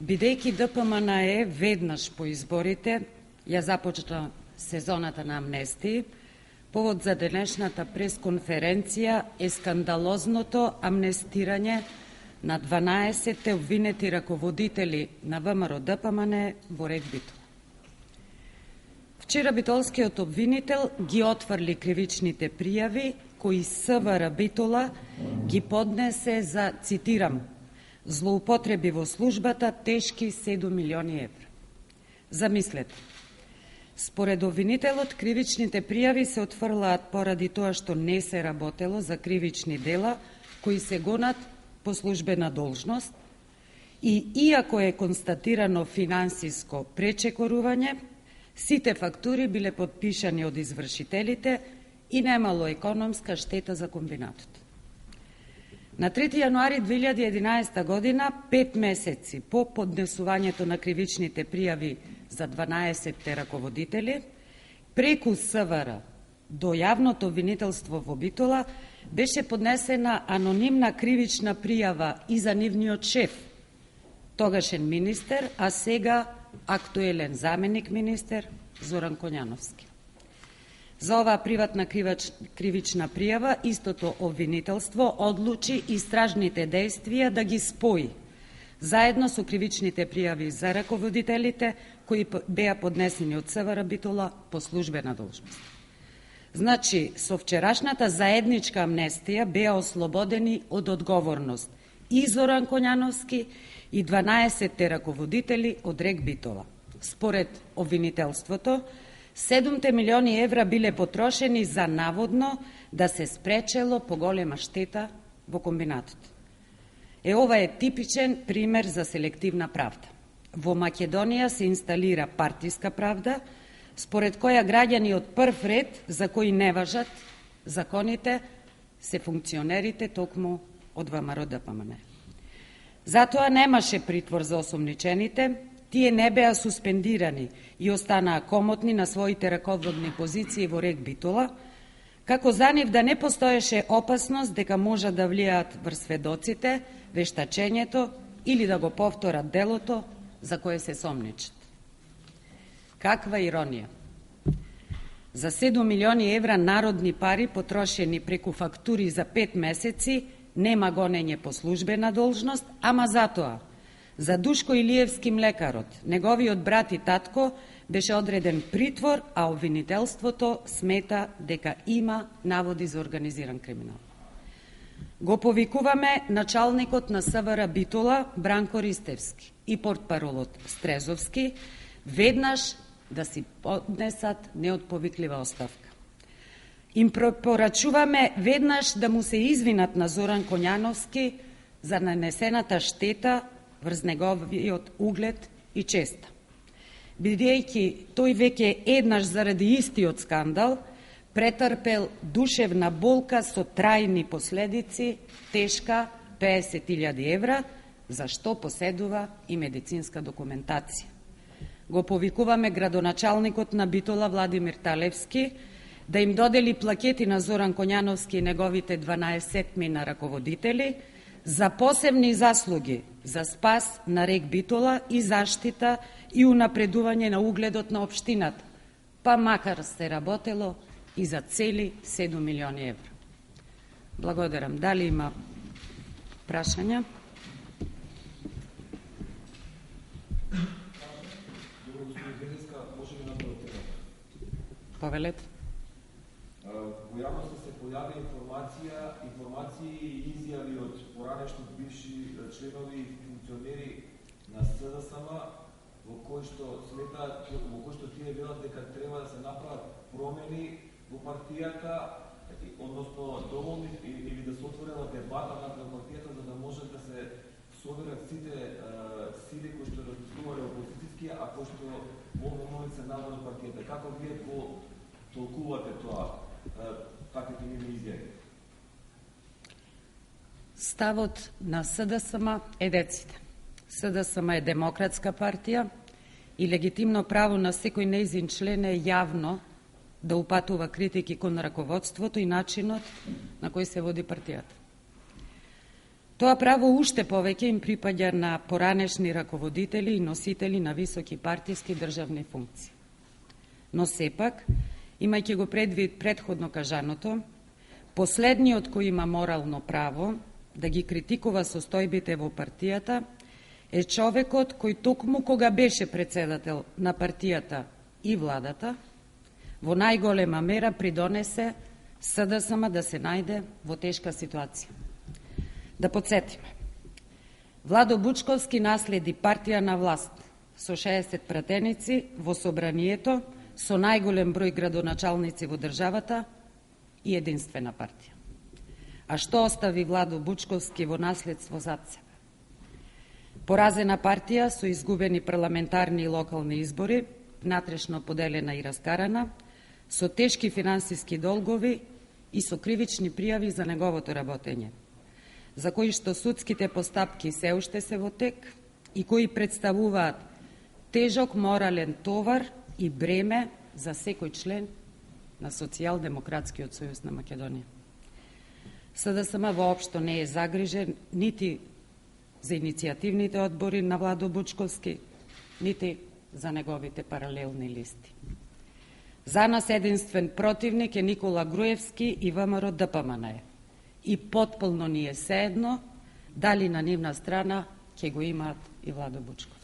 Бидејќи ДПМНЕ веднаш по изборите ја започна сезоната на амнестии, повод за денешната пресконференција е скандалозното амнестирање на 12 обвинети раководители на ВМРО ДПМНЕ во рек Битола. Вчера битолскиот обвинител ги отврли кривичните пријави кои СВР Битола ги поднесе за, цитирам, злоупотреби во службата тешки 7 милиони евра. Замислете, според обвинителот, кривичните пријави се отфрлаат поради тоа што не се работело за кривични дела кои се гонат по службена должност и иако е констатирано финансиско пречекорување, сите фактури биле подпишани од извршителите и немало економска штета за комбинатот. На 3 јануари 2011 година, 5 месеци по поднесувањето на кривичните пријави за 12 раководители, преку СВР до јавното обвинителство во Битола беше поднесена анонимна кривична пријава и за нивниот шеф, тогашен министер, а сега актуелен заменик министер Зоран Коњановски. За оваа приватна кривична пријава истото обвинителство одлучи истражните дејствија да ги спои, заедно со кривичните пријави за раководителите кои беа поднесени од СВР Битола по службена должност. Значи, со вчерашната заедничка амнестија беа ослободени од одговорност и Зоран Коњановски и 12 раководители од рек Битола. Според обвинителството, 7 милиони евра биле потрошени за наводно да се спречело поголема штета во комбинатот. Ова е типичен пример за селективна правда. Во Македонија се инсталира партиска правда, според која граѓани од прв ред, за кои не важат законите, се функционерите токму од ВМРО ДПМНЕ. Затоа немаше притвор за осомничените, тие не беа суспендирани и останаа комотни на своите раководни позиции во рек Битола, како за нив да не постоеше опасност дека може да влијаат врз сведоците, вештачењето или да го повторат делото за кое се сомничат. Каква иронија! За 7 милиони евра народни пари потрошени преку фактури за 5 месеци нема гонење по службена должност, ама затоа за Душко Илиевски млекарот, неговиот брат и татко, беше одреден притвор, а обвинителството смета дека има наводи за организиран криминал. Го повикуваме началникот на СВР Битола Бранко Ристевски и портпаролот Стрезовски веднаш да си поднесат неотповиклива оставка. Им препорачуваме веднаш да му се извинат на Зоран Коњановски за нанесената штета врз неговиот углед и честа. Бидејќи тој веќе еднаш заради истиот скандал претрпел душевна болка со трајни последици, тешка 50.000 евра, за што поседува и медицинска документација. Го повикуваме градоначалникот на Битола Владимир Талевски да им додели плакети на Зоран Коњановски и неговите 12 раководители за посебни заслуги за спас на рек Битола и заштита и унапредување на угледот на општината, па макар се работело и за цели 7 милиони евра. Благодарам. Дали има прашања? Повелете. Во јавноста се појави информации и изјави од поранешни бивши членови и функционери на СДСМ во кои што тие велат дека треба да се направат промени во партијата, односно доволни или да се отворена дебата на партијата за да може да се соберат сите сили кои што размислувале опозицијски, а кои што во момент се наводат партијата. Како вие го толкувате тоа? Таквите нивни изјави? Ставот на СДСМ е деците. СДСМ е демократска партија и легитимно право на секој нејзин член е јавно да упатува критики кон раководството и начинот на кој се води партијата. Тоа право уште повеќе им припаѓа на поранешни раководители и носители на високи партиски државни функции. Но сепак, имајќи го предвид претходно кажаното, последниот кој има морално право да ги критикува состојбите во партијата е човекот кој токму кога беше председател на партијата и владата, во најголема мера придонесе СДСМ да се најде во тешка ситуација. Да подсетиме, Владо Бучковски наследи партија на власт со 60 пратеници во собранието, со најголем број градоначалници во државата и единствена партија. А што остави Владо Бучковски во наследство зад себе? Поразена партија со изгубени парламентарни и локални избори, внатрешно поделена и раскарана, со тешки финансиски долгови и со кривични пријави за неговото работење, за кои што судските постапки се уште се во тек и кои представуваат тежок морален товар и бреме за секој член на Социјалдемократскиот сојуз на Македонија. СДСМ воопшто не е загрижен нити за иницијативните одбори на Владо Бучковски, нити за неговите паралелни листи. За нас единствен противник е Никола Груевски и ВМРО ДПМН. И потполно ни е сеедно дали на нивна страна ќе го имаат и Владо Бучков.